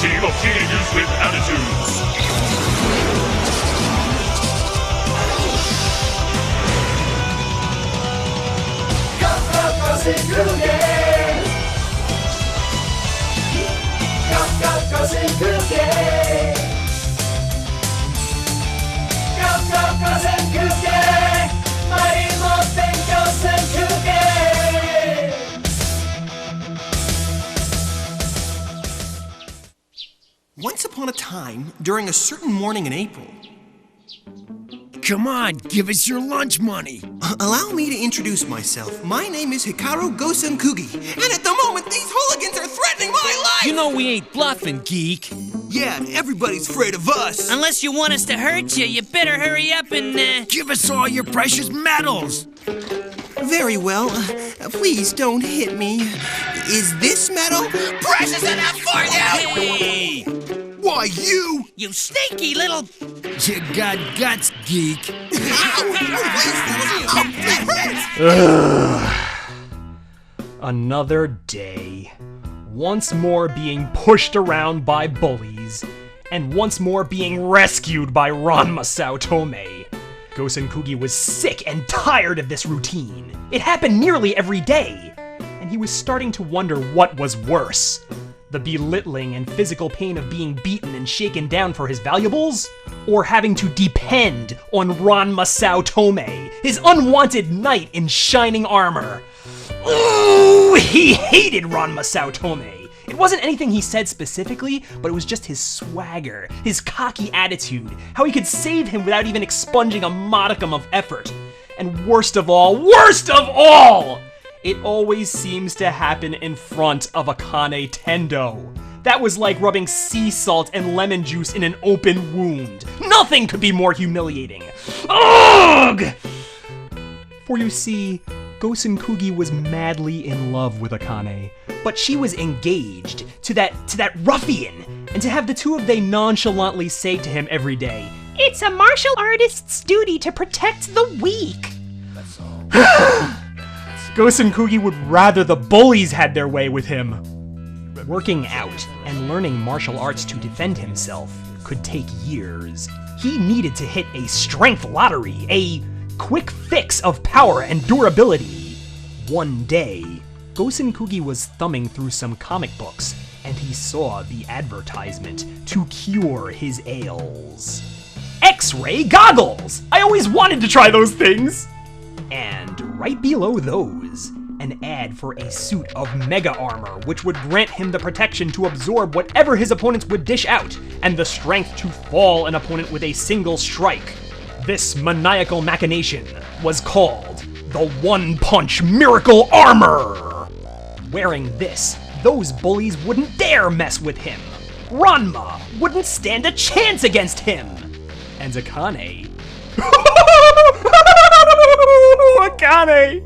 team of teenagers with attitudes. Gosunkugi! Gosunkugi! Gosunkugi! Marimoten Gosunkugi! Once upon a time, during a certain morning in April... Come on, give us your lunch money. Allow me to introduce myself. My name is Hikaru Gosunkugi, and at the moment, these hooligans are threatening my life! You know we ain't bluffing, geek. Yeah, everybody's afraid of us. Unless you want us to hurt you, you better hurry up and, Give us all your precious metals. Very well. Please don't hit me. Is this metal precious enough for you? Hey! Why, you? You sneaky little... You got guts, geek. Another day. Once more being pushed around by bullies, and once more being rescued by RANMA Faashion. Gosunkugi was sick and tired of this routine. It happened nearly every day, and he was starting to wonder what was worse. The belittling and physical pain of being beaten and shaken down for his valuables, or having to depend on RANMA Faashion, his unwanted knight in shining armor. Ooh, he hated RANMA Faashion. It wasn't anything he said specifically, but it was just his swagger, his cocky attitude, how he could save him without even expunging a modicum of effort. And worst of all, it always seems to happen in front of Akane Tendo. That was like rubbing sea salt and lemon juice in an open wound. Nothing could be more humiliating. Ugh! For you see, Gosunkugi was madly in love with Akane, but she was engaged to that ruffian, and to have the two of they nonchalantly say to him every day, "It's a martial artist's duty to protect the weak." That's all. Gosunkugi would rather the bullies had their way with him. Working out and learning martial arts to defend himself could take years. He needed to hit a strength lottery, a quick fix of power and durability. One day, Gosunkugi was thumbing through some comic books, and he saw the advertisement to cure his ails. X-ray goggles! I always wanted to try those things! And right below those, an ad for a suit of mega armor, which would grant him the protection to absorb whatever his opponents would dish out, and the strength to fall an opponent with a single strike. This maniacal machination was called the One Punch Miracle Armor! Wearing this, those bullies wouldn't dare mess with him. Ranma wouldn't stand a chance against him. And Akane... Akane!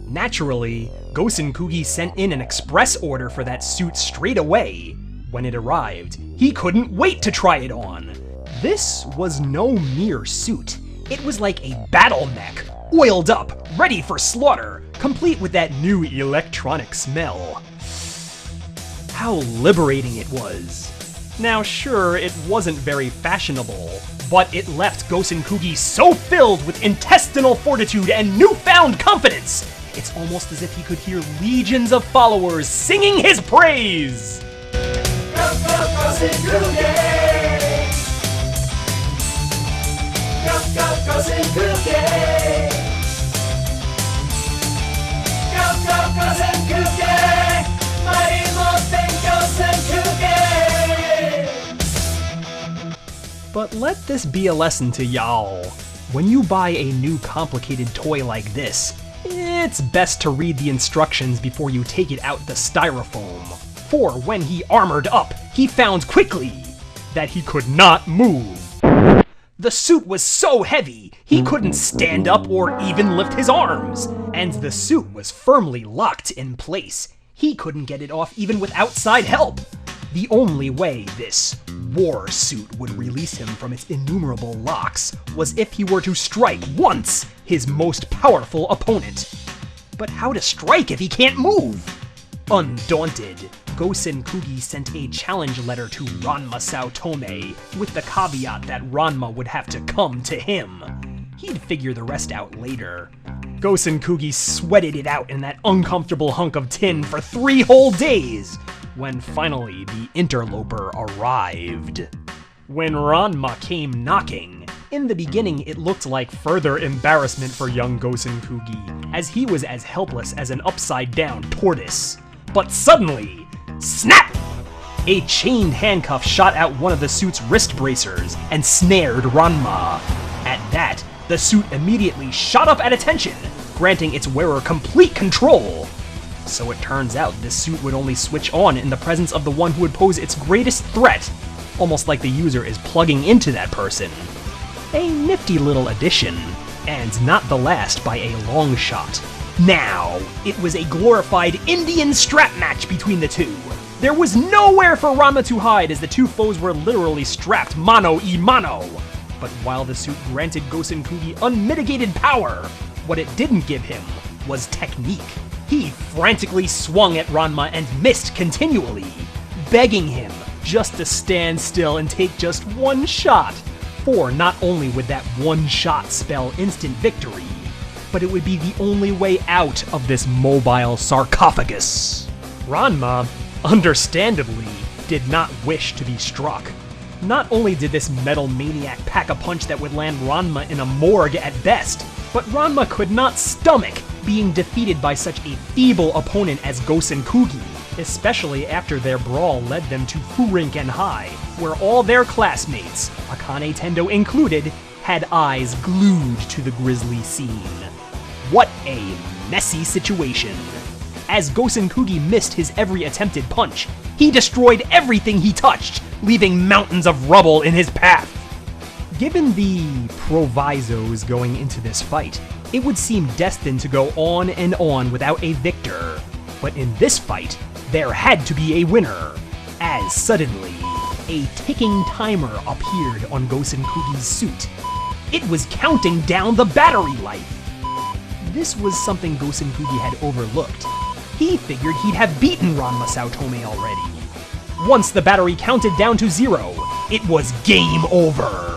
Naturally, Gosunkugi sent in an express order for that suit straight away. When it arrived, he couldn't wait to try it on. This was no mere suit. It was like a battle mech, oiled up, ready for slaughter, complete with that new electronic smell. How liberating it was. Now sure, it wasn't very fashionable, but it left Gosunkugi so filled with intestinal fortitude and newfound confidence, it's almost as if he could hear legions of followers singing his praise! But let this be a lesson to y'all. When you buy a new complicated toy like this, it's best to read the instructions before you take it out the styrofoam. For when he armored up, he found quickly that he could not move. The suit was so heavy, he couldn't stand up or even lift his arms. And the suit was firmly locked in place. He couldn't get it off even with outside help. The only way this war suit would release him from its innumerable locks was if he were to strike once his most powerful opponent. But how to strike if he can't move? Undaunted, Gosunkugi sent a challenge letter to Ranma Saotome with the caveat that Ranma would have to come to him. He'd figure the rest out later. Gosunkugi sweated it out in that uncomfortable hunk of tin for 3 whole days, when finally the interloper arrived. When Ranma came knocking, in the beginning it looked like further embarrassment for young Gosunkugi, as he was as helpless as an upside-down tortoise. But suddenly, snap! A chained handcuff shot out one of the suit's wrist bracers and snared Ranma. At that, the suit immediately shot up at attention, granting its wearer complete control. So it turns out this suit would only switch on in the presence of the one who would pose its greatest threat, almost like the user is plugging into that person. A nifty little addition, and not the last by a long shot. Now, it was a glorified Indian strap match between the two. There was nowhere for Ranma to hide as the two foes were literally strapped mano a mano. But while the suit granted Gosunkugi unmitigated power, what it didn't give him was technique. He frantically swung at Ranma and missed continually, begging him just to stand still and take just one shot. For not only would that one shot spell instant victory, but it would be the only way out of this mobile sarcophagus. Ranma, understandably, did not wish to be struck. Not only did this metal maniac pack a punch that would land Ranma in a morgue at best, but Ranma could not stomach being defeated by such a feeble opponent as Gosunkugi, especially after their brawl led them to Furinken High, where all their classmates, Akane Tendo included, had eyes glued to the grisly scene. What a messy situation. As Gosunkugi missed his every attempted punch, he destroyed everything he touched, leaving mountains of rubble in his path. Given the provisos going into this fight, it would seem destined to go on and on without a victor. But in this fight, there had to be a winner, as suddenly, a ticking timer appeared on Gosunkugi's suit. It was counting down the battery life. This was something Gosunkugi had overlooked. He figured he'd have beaten Ranma Saotome already. Once the battery counted down to 0, it was game over.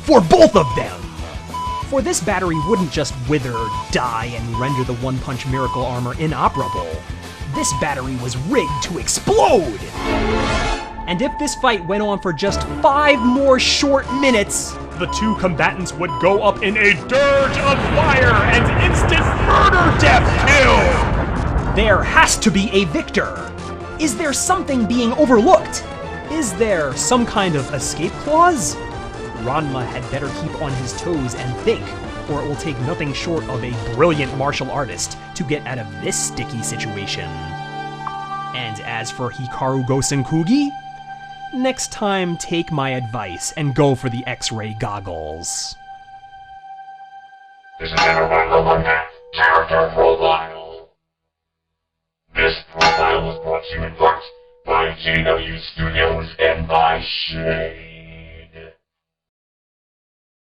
For both of them! For this battery wouldn't just wither, die, and render the one-punch miracle armor inoperable. This battery was rigged to explode! And if this fight went on for just 5 more short minutes, the two combatants would go up in a dirge of fire and instant murder-death kill! There has to be a victor! Is there something being overlooked? Is there some kind of escape clause? Ranma had better keep on his toes and think, or it will take nothing short of a brilliant martial artist to get out of this sticky situation. And as for Hikaru Gosunkugi, next time take my advice and go for the X-ray goggles. This is a Manga Month character profile. This profile was brought to you in part by JW Studios and by Shay.